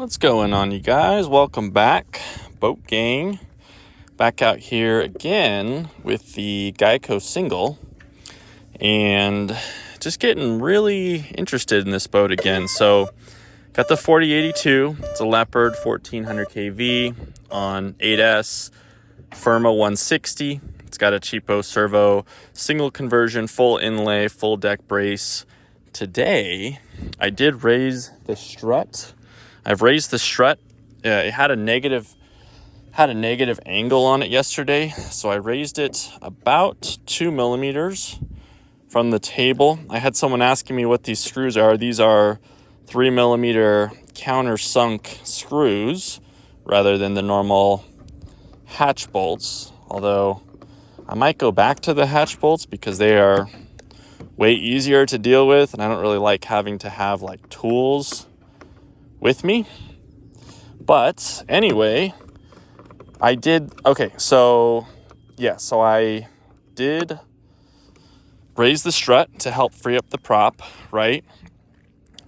What's going on, you guys? Welcome back, boat gang. Back out here again with the Geico single, and just getting really interested in this boat again. So got the 4082. It's a Leopard 1400 kV on 8S, firma 160. It's got a cheapo servo, single conversion, full inlay, full deck brace. Today I did raise the strut. I've raised the strut. It had a negative angle on it yesterday, so I raised it about 2 millimeters from the table. I had someone asking me what these screws are. These are 3 millimeter countersunk screws rather than the normal hatch bolts, although I might go back to the hatch bolts because they are way easier to deal with, and I don't really like having to have like tools with me. But anyway, I did raise the strut to help free up the prop, right?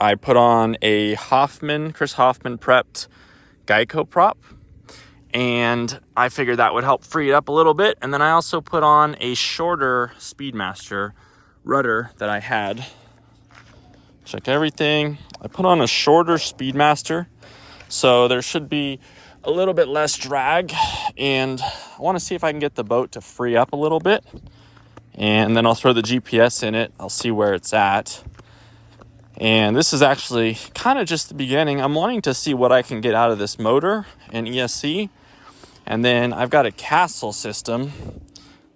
I put on a Chris Hoffman prepped Geico prop, and I figured that would help free it up a little bit. And then I also put on a shorter Speedmaster rudder that I had. Check everything. I put on a shorter Speedmaster, so there should be a little bit less drag, and I want to see if I can get the boat to free up a little bit, and then I'll throw the GPS in it. I'll see where it's at. And this is actually kind of just the beginning. I'm wanting to see what I can get out of this motor and ESC. And then I've got a Castle system,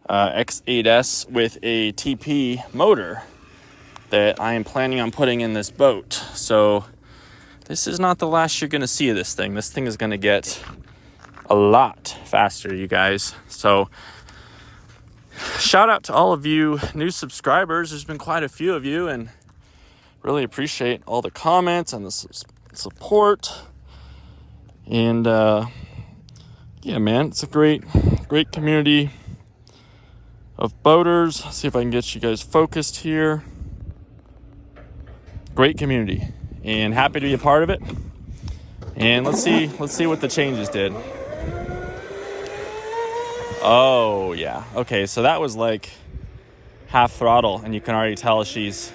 X8S with a TP motor that I am planning on putting in this boat. So this is not the last you're going to see of this thing. This thing is going to get a lot faster, you guys. So shout out to all of you new subscribers. There's been quite a few of you, and really appreciate all the comments and the support. And yeah, man, it's a great community of boaters. Let's see if I can get you guys focused here. Great community, and happy to be a part of it. And let's see what the changes did. Oh yeah, okay, so that was like half throttle, and you can already tell she's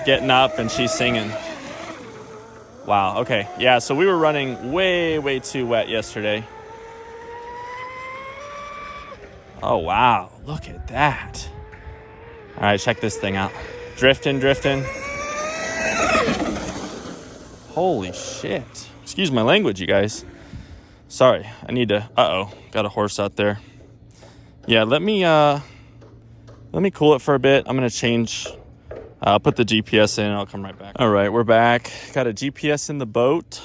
getting up and she's singing. Wow, okay, yeah, so we were running way too wet yesterday. Oh wow, look at that. All right, check this thing out. Drifting. Holy shit. Excuse my language, you guys. Sorry, I need to, got a horse out there. Yeah, let me cool it for a bit. I'm gonna change, I'll put the GPS in and I'll come right back. All right, we're back. Got a GPS in the boat,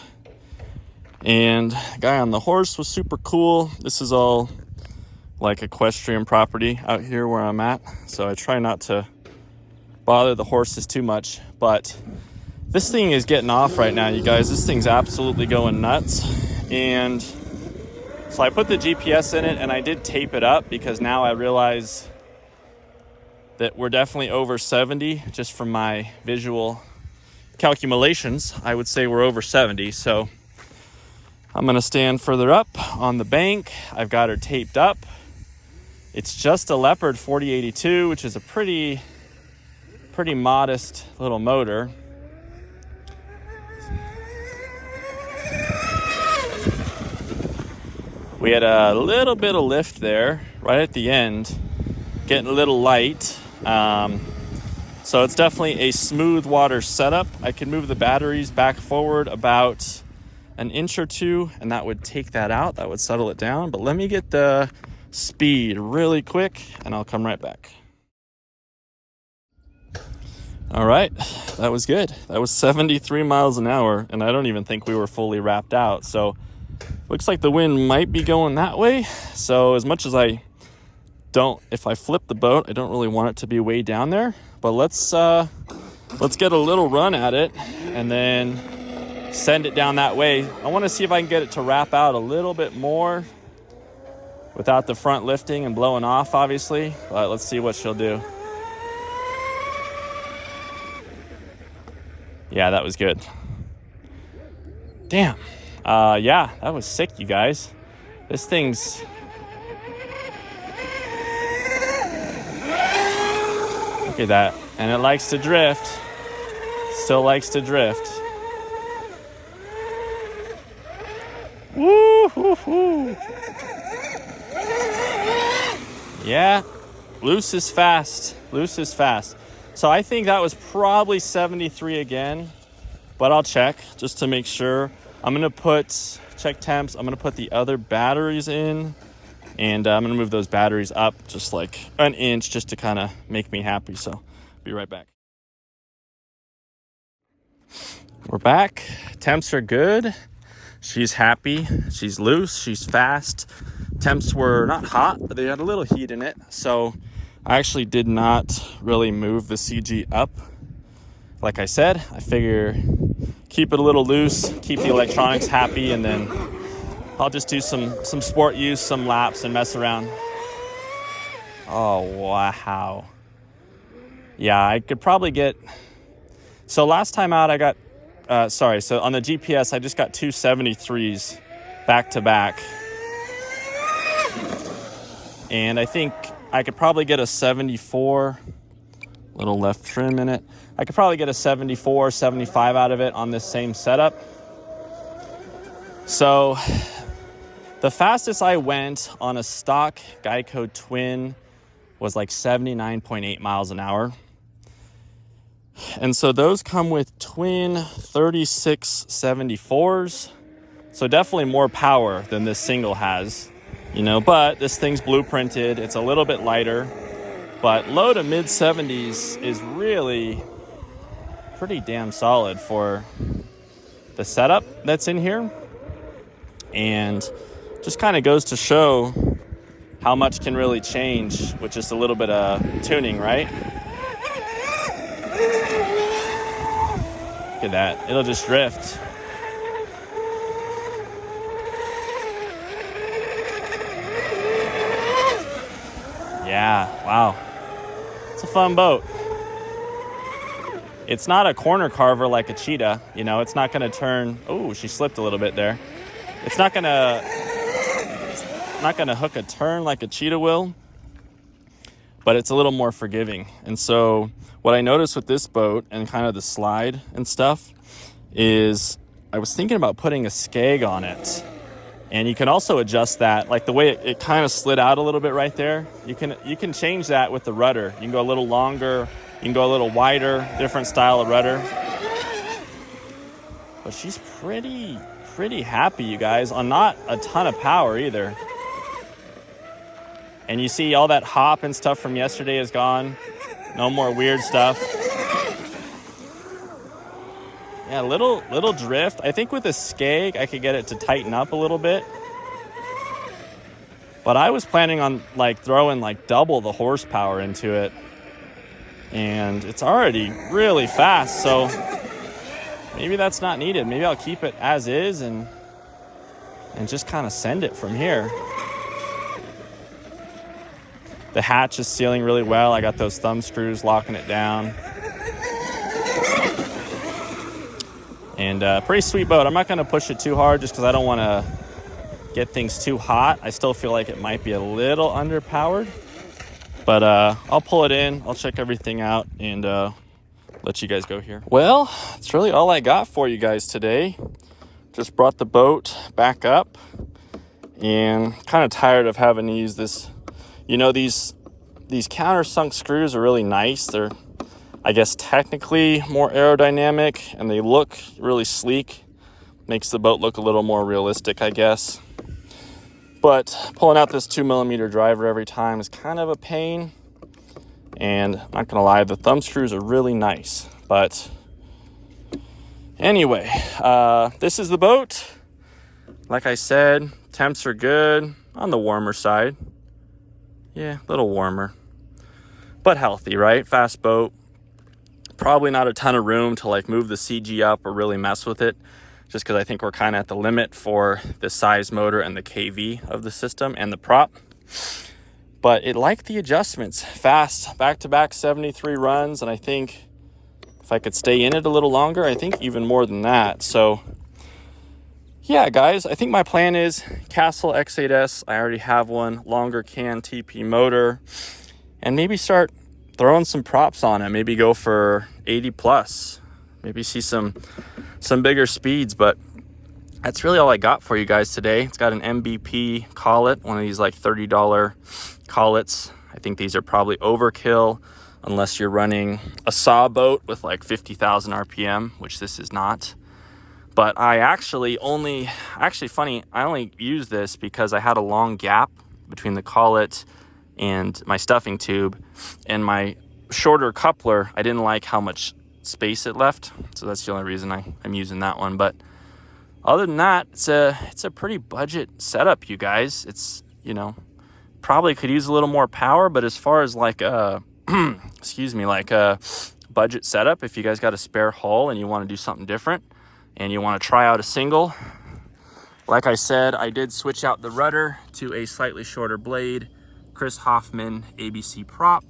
and the guy on the horse was super cool. This is all like equestrian property out here where I'm at, so I try not to bother the horses too much. But this thing is getting off right now, you guys. This thing's absolutely going nuts. And so I put the GPS in it, and I did tape it up because now I realize that we're definitely over 70. Just from my visual calculations, I would say we're over 70. So I'm going to stand further up on the bank. I've got her taped up. It's just a Leopard 4082, which is a pretty modest little motor. We had a little bit of lift there right at the end, getting a little light. So it's definitely a smooth water setup. I can move the batteries back forward about an inch or two, and that would take that out. That would settle it down. But let me get the speed really quick, and I'll come right back. All right, that was good. That was 73 miles an hour, and I don't even think we were fully wrapped out. So looks like the wind might be going that way. So as much as if I flip the boat, I don't really want it to be way down there. But let's get a little run at it and then send it down that way. I want to see if I can get it to wrap out a little bit more without the front lifting and blowing off, obviously. But let's see what she'll do. Yeah, that was good. Damn. Yeah, that was sick, you guys. This thing's... Look at that. And it likes to drift. Still likes to drift. Woo hoo hoo. Yeah. Loose is fast. Loose is fast. So I think that was probably 73 again. But I'll check just to make sure. I'm going to check temps. I'm going to put the other batteries in. And I'm going to move those batteries up just like an inch just to kind of make me happy. So be right back. We're back. Temps are good. She's happy. She's loose. She's fast. Temps were not hot, but they had a little heat in it. So I actually did not really move the CG up. Like I said, I figure keep it a little loose, keep the electronics happy, and then I'll just do some sport use, some laps, and mess around. Oh, wow. Yeah, I could probably get... So last time out, I got... so on the GPS, I just got 2 73s back to back. And I think I could probably get a 74, little left trim in it. I could probably get a 74, 75 out of it on this same setup. So the fastest I went on a stock Geico twin was like 79.8 miles an hour. And so those come with twin 3674s. So definitely more power than this single has, you know, but this thing's blueprinted. It's a little bit lighter, but low to mid 70s is really pretty damn solid for the setup that's in here. And just kind of goes to show how much can really change with just a little bit of tuning, right? Look at that. It'll just drift. Yeah, wow. It's a fun boat. It's not a corner carver like a cheetah, you know, it's not going to turn. Oh, she slipped a little bit there. It's not going to hook a turn like a cheetah will, but it's a little more forgiving. And so what I noticed with this boat and kind of the slide and stuff is I was thinking about putting a skeg on it. And you can also adjust that, like the way it kind of slid out a little bit right there. You can change that with the rudder. You can go a little longer, you can go a little wider, different style of rudder. But she's pretty happy, you guys, on not a ton of power either. And you see all that hop and stuff from yesterday is gone. No more weird stuff. Yeah, little drift. I think with a skeg, I could get it to tighten up a little bit. But I was planning on like throwing like double the horsepower into it. And it's already really fast, so maybe that's not needed. Maybe I'll keep it as is and just kind of send it from here. The hatch is sealing really well. I got those thumb screws locking it down. And pretty sweet boat. I'm not going to push it too hard just because I don't want to get things too hot. I still feel like it might be a little underpowered. But I'll pull it in. I'll check everything out and let you guys go here. Well, that's really all I got for you guys today. Just brought the boat back up. And kind of tired of having to use this. You know, these countersunk screws are really nice. They're, I guess, technically more aerodynamic, and they look really sleek. Makes the boat look a little more realistic, I guess. But pulling out this 2mm driver every time is kind of a pain. And I'm not gonna lie, the thumb screws are really nice. But anyway, this is the boat. Like I said, temps are good, on the warmer side. Yeah, a little warmer, but healthy, right? Fast boat. Probably not a ton of room to like move the CG up or really mess with it, just because I think we're kind of at the limit for the size motor and the KV of the system and the prop. But it liked the adjustments. Fast, back-to-back 73 runs, and I think if I could stay in it a little longer, I think even more than that. So yeah, guys, I think my plan is Castle X8S. I already have one, longer can TP motor, and maybe start throwing some props on it. Maybe go for 80 plus, maybe see some bigger speeds. But that's really all I got for you guys today. It's got an MVP collet, one of these like $30 collets. I think these are probably overkill unless you're running a saw boat with like 50,000 RPM, which this is not. But I actually only used this because I had a long gap between the collet and my stuffing tube, and my shorter coupler, I didn't like how much space it left. So that's the only reason I'm using that one. But other than that, it's a pretty budget setup, you guys. It's, you know, probably could use a little more power, but as far as like excuse me, like a budget setup, if you guys got a spare hull and you want to do something different and you want to try out a single, like I said, I did switch out the rudder to a slightly shorter blade, Chris Hoffman ABC prop.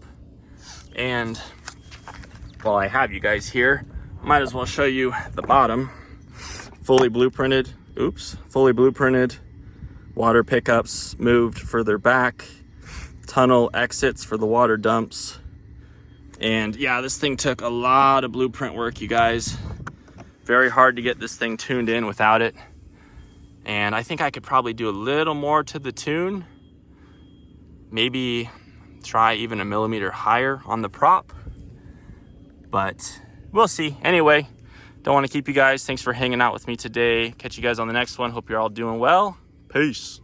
And while I have you guys here, might as well show you the bottom. Fully blueprinted, fully blueprinted. Water pickups moved further back. Tunnel exits for the water dumps. And yeah, this thing took a lot of blueprint work, you guys. Very hard to get this thing tuned in without it. And I think I could probably do a little more to the tune. Maybe try even a millimeter higher on the prop. But we'll see. Anyway, don't want to keep you guys. Thanks for hanging out with me today. Catch you guys on the next one. Hope you're all doing well. Peace.